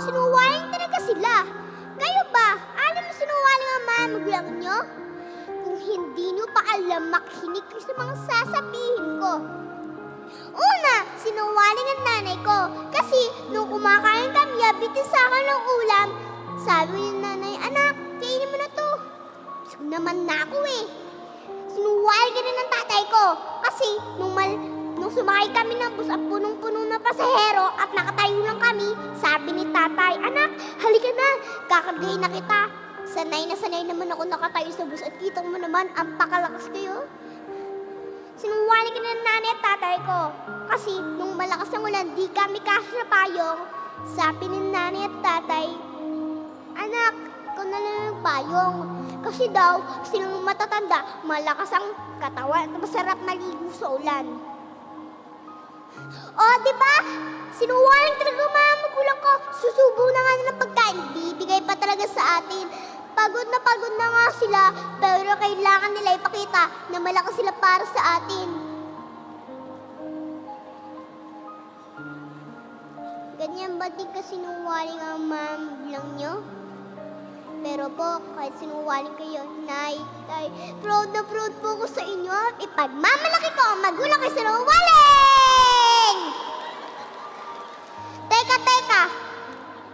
sinungaling talaga sila. Kayo ba? Alam mo sinungaling ang mga magulang nyo? Kung hindi nyo pa alam, makinig kayo sa mga sasabihin ko. Una, sinungaling ang nanay ko. Kasi nung kumakain kami, bitin sa akin ng ulam, sabi ni nanay, anak, kainin mo na to. So naman na ako eh. Sinungaling ka rin ng tatay ko. Kasi nung sumakay kami ng bus at punong-puno na pasahero at nakatayo lang kami, sabi ni tatay, anak, halika na, kakargahin na kita. Sanay na sanay naman ako nakatayo sa bus at kitang mo naman, ang pakalakas kayo. Sinungaling ka ng nanay at tatay ko. Kasi nung malakas ang ulan, di kami kasya sa payong. Sabi ni nanay at tatay, anak, ikaw na lang yung payong. Kasi daw, silang matatanda, malakas ang katawan at masarap maligo sa ulan. O, diba? Sinungaling talaga ang mga magulang ko. Susubo na nga ng pagkain, bibigay pa talaga sa atin. Pagod na nga sila, pero kailangan nila ipakita na malakas sila para sa atin. Ganyan ba din kasi sinungaling ang mga magulang nyo? Pero po, kahit sinungaling kayo, nay, tay, proud na proud po ko sa inyo at ipagmamalaki ko ang magulang kay sinungaling! Teka,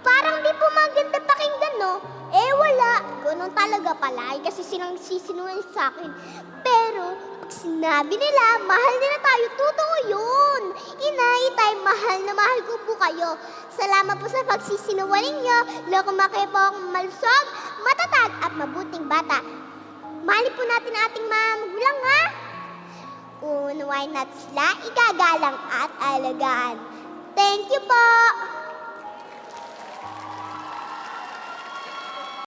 parang di po maganda pakinggan, no? Eh wala, ganun talaga pala, kasi silang sisinungaling sa akin. Pero, pag sinabi nila, mahal nila tayo, totoo yun! Inay, tay, mahal na mahal ko po kayo. Salamat po sa pagsisinungaling nyo. Lumaki po akong malusog, matatag at mabuting bata. Mahalin po natin ang ating mga magulang, ha? Unawain natin sila, igagalang at alagaan. Thank you po!